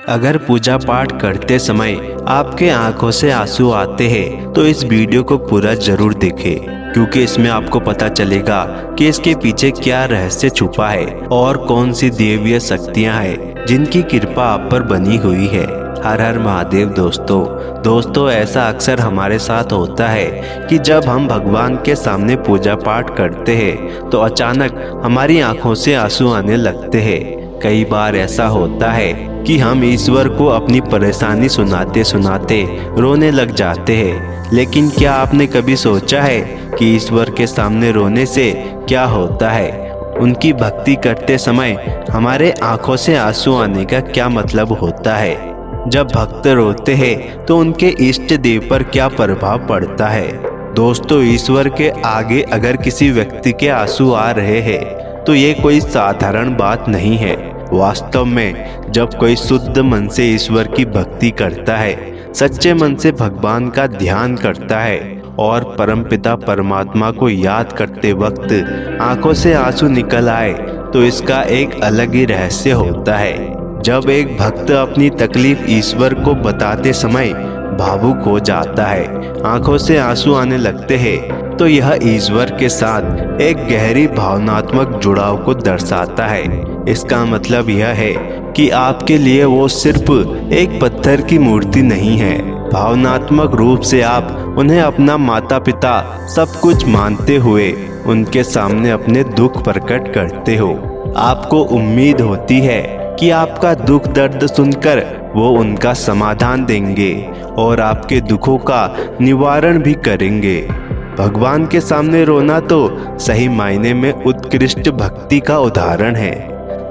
अगर पूजा पाठ करते समय आपके आंखों से आंसू आते हैं तो इस वीडियो को पूरा जरूर देखें, क्योंकि इसमें आपको पता चलेगा कि इसके पीछे क्या रहस्य छुपा है और कौन सी देवीय शक्तियां हैं जिनकी कृपा आप पर बनी हुई है। हर हर महादेव। दोस्तों ऐसा अक्सर हमारे साथ होता है कि जब हम भगवान के सामने पूजा पाठ करते हैं तो अचानक हमारी आंखों से आंसू आने लगते हैं। कई बार ऐसा होता है कि हम ईश्वर को अपनी परेशानी सुनाते सुनाते रोने लग जाते हैं। लेकिन क्या आपने कभी सोचा है कि ईश्वर के सामने रोने से क्या होता है? उनकी भक्ति करते समय हमारे आंखों से आंसू आने का क्या मतलब होता है? जब भक्त रोते हैं तो उनके इष्ट देव पर क्या प्रभाव पड़ता है? दोस्तों, ईश्वर के आगे अगर किसी व्यक्ति के आंसू आ रहे हैं तो ये कोई साधारण बात नहीं है। वास्तव में जब कोई शुद्ध मन से ईश्वर की भक्ति करता है, सच्चे मन से भगवान का ध्यान करता है और परमपिता परमात्मा को याद करते वक्त आंखों से आंसू निकल आए तो इसका एक अलग ही रहस्य होता है। जब एक भक्त अपनी तकलीफ ईश्वर को बताते समय भावुक हो जाता है, आंखों से आंसू आने लगते हैं, तो यह ईश्वर के साथ एक गहरी भावनात्मक जुड़ाव को दर्शाता है। इसका मतलब यह है कि आपके लिए वो सिर्फ एक पत्थर की मूर्ति नहीं है। भावनात्मक रूप से आप उन्हें अपना माता पिता सब कुछ मानते हुए उनके सामने अपने दुख प्रकट करते हो। आपको उम्मीद होती है कि आपका दुख दर्द सुनकर वो उनका समाधान देंगे और आपके दुखों का निवारण भी करेंगे। भगवान के सामने रोना तो सही मायने में उत्कृष्ट भक्ति का उदाहरण है।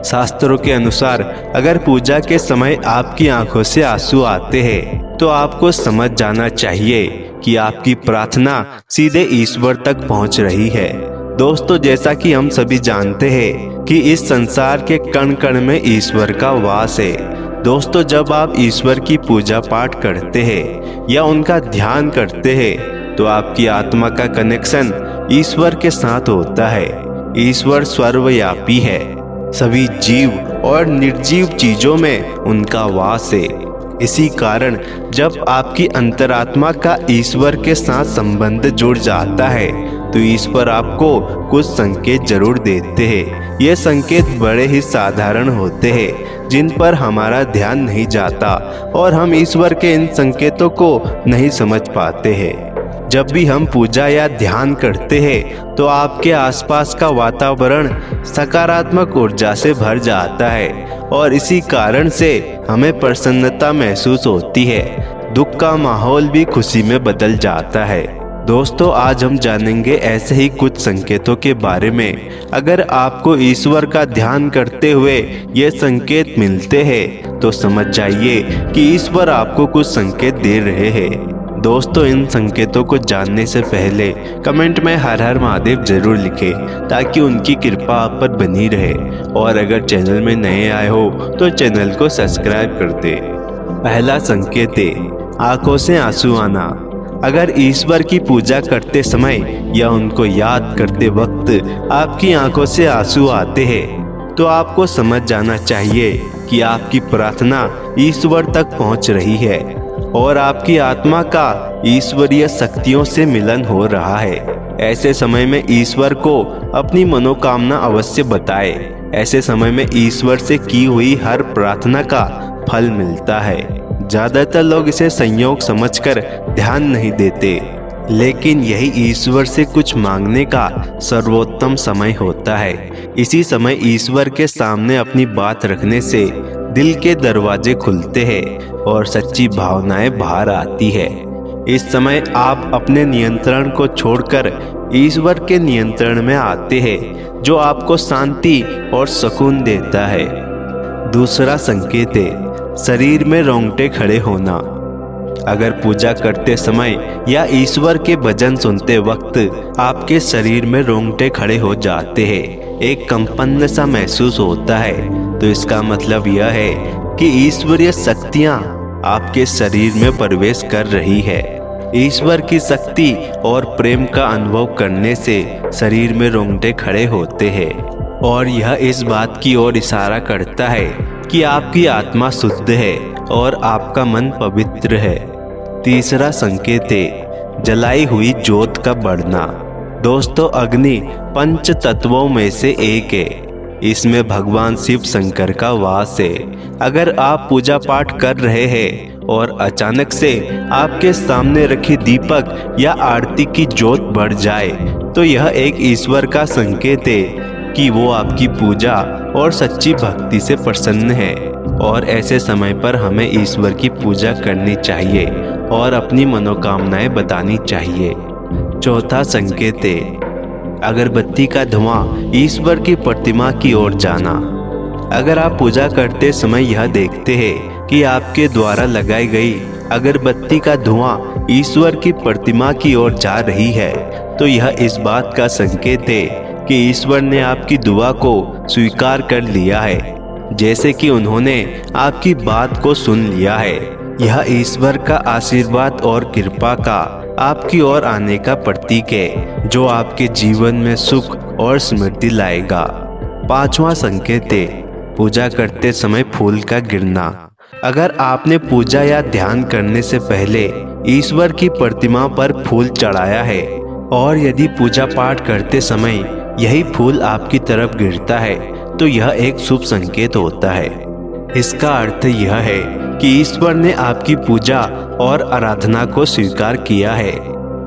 शास्त्रों के अनुसार अगर पूजा के समय आपकी आंखों से आंसू आते हैं तो आपको समझ जाना चाहिए कि आपकी प्रार्थना सीधे ईश्वर तक पहुंच रही है। दोस्तों, जैसा कि हम सभी जानते हैं कि इस संसार के कण कण में ईश्वर का वास है। दोस्तों, जब आप ईश्वर की पूजा पाठ करते हैं या उनका ध्यान करते हैं तो आपकी आत्मा का कनेक्शन ईश्वर के साथ होता है। ईश्वर सर्वव्यापी है, सभी जीव और निर्जीव चीजों में उनका वास है। इसी कारण जब आपकी अंतरात्मा का ईश्वर के साथ संबंध जुड़ जाता है तो ईश्वर आपको कुछ संकेत जरूर देते हैं। ये संकेत बड़े ही साधारण होते हैं जिन पर हमारा ध्यान नहीं जाता और हम ईश्वर के इन संकेतों को नहीं समझ पाते हैं। जब भी हम पूजा या ध्यान करते हैं तो आपके आसपास का वातावरण सकारात्मक ऊर्जा से भर जाता है और इसी कारण से हमें प्रसन्नता महसूस होती है। दुख का माहौल भी खुशी में बदल जाता है। दोस्तों, आज हम जानेंगे ऐसे ही कुछ संकेतों के बारे में। अगर आपको ईश्वर का ध्यान करते हुए ये संकेत मिलते हैं तो समझ जाइए कि ईश्वर आपको कुछ संकेत दे रहे हैं। दोस्तों, इन संकेतों को जानने से पहले कमेंट में हर हर महादेव जरूर लिखें ताकि उनकी कृपा आप पर बनी रहे। और अगर चैनल में नए आए हो तो चैनल को सब्सक्राइब कर दे। पहला संकेत है आंखों से आंसू आना। अगर ईश्वर की पूजा करते समय या उनको याद करते वक्त आपकी आंखों से आंसू आते हैं तो आपको समझ जाना चाहिए कि आपकी प्रार्थना ईश्वर तक पहुंच रही है और आपकी आत्मा का ईश्वरीय शक्तियों से मिलन हो रहा है। ऐसे समय में ईश्वर को अपनी मनोकामना अवश्य बताए। ऐसे समय में ईश्वर से की हुई हर प्रार्थना का फल मिलता है। ज्यादातर लोग इसे संयोग समझकर ध्यान नहीं देते, लेकिन यही ईश्वर से कुछ मांगने का सर्वोत्तम समय होता है। इसी समय ईश्वर के सामने अपनी बात रखने से दिल के दरवाजे खुलते हैं और सच्ची भावनाएं बाहर आती है। इस समय आप अपने नियंत्रण को छोड़कर ईश्वर के नियंत्रण में आते हैं, जो आपको शांति और सुकून देता है। दूसरा संकेत है शरीर में रोंगटे खड़े होना। अगर पूजा करते समय या ईश्वर के भजन सुनते वक्त आपके शरीर में रोंगटे खड़े हो जाते हैं, एक कंपन सा महसूस होता है, तो इसका मतलब यह है कि ईश्वरीय शक्तियां आपके शरीर में प्रवेश कर रही है। ईश्वर की शक्ति और प्रेम का अनुभव करने से शरीर में रोंगटे खड़े होते हैं और यह इस बात की ओर इशारा करता है कि आपकी आत्मा शुद्ध है और आपका मन पवित्र है। तीसरा संकेत है जलाई हुई ज्योत का बढ़ना। दोस्तों, अग्नि पंच तत्वों में से एक है। इसमें भगवान शिव शंकर का वास है। अगर आप पूजा पाठ कर रहे हैं और अचानक से आपके सामने रखी दीपक या आरती की ज्योत बढ़ जाए तो यह एक ईश्वर का संकेत है कि वो आपकी पूजा और सच्ची भक्ति से प्रसन्न है। और ऐसे समय पर हमें ईश्वर की पूजा करनी चाहिए और अपनी मनोकामनाएं बतानी चाहिए। चौथा संकेत है अगरबत्ती का धुआं ईश्वर की प्रतिमा की ओर जाना। अगर आप पूजा करते समय यह देखते हैं कि आपके द्वारा लगाई गई अगरबत्ती का धुआं ईश्वर की प्रतिमा की ओर जा रही है तो यह इस बात का संकेत है कि ईश्वर ने आपकी दुआ को स्वीकार कर लिया है, जैसे कि उन्होंने आपकी बात को सुन लिया है। यह ईश्वर का आशीर्वाद और कृपा का आपकी ओर आने का प्रतीक है जो आपके जीवन में सुख और समृद्धि लाएगा। पांचवा संकेत है पूजा करते समय फूल का गिरना। अगर आपने पूजा या ध्यान करने से पहले ईश्वर की प्रतिमा पर फूल चढ़ाया है और यदि पूजा पाठ करते समय यही फूल आपकी तरफ गिरता है तो यह एक शुभ संकेत होता है। इसका अर्थ यह है कि ईश्वर ने आपकी पूजा और आराधना को स्वीकार किया है।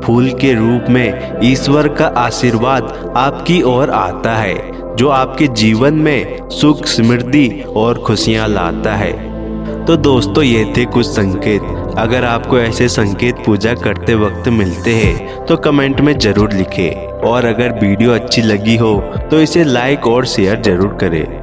फूल के रूप में ईश्वर का आशीर्वाद आपकी ओर आता है जो आपके जीवन में सुख, समृद्धि और खुशियां लाता है। तो दोस्तों, ये थे कुछ संकेत। अगर आपको ऐसे संकेत पूजा करते वक्त मिलते हैं तो कमेंट में जरूर लिखें और अगर वीडियो अच्छी लगी हो तो इसे लाइक और शेयर जरूर करें।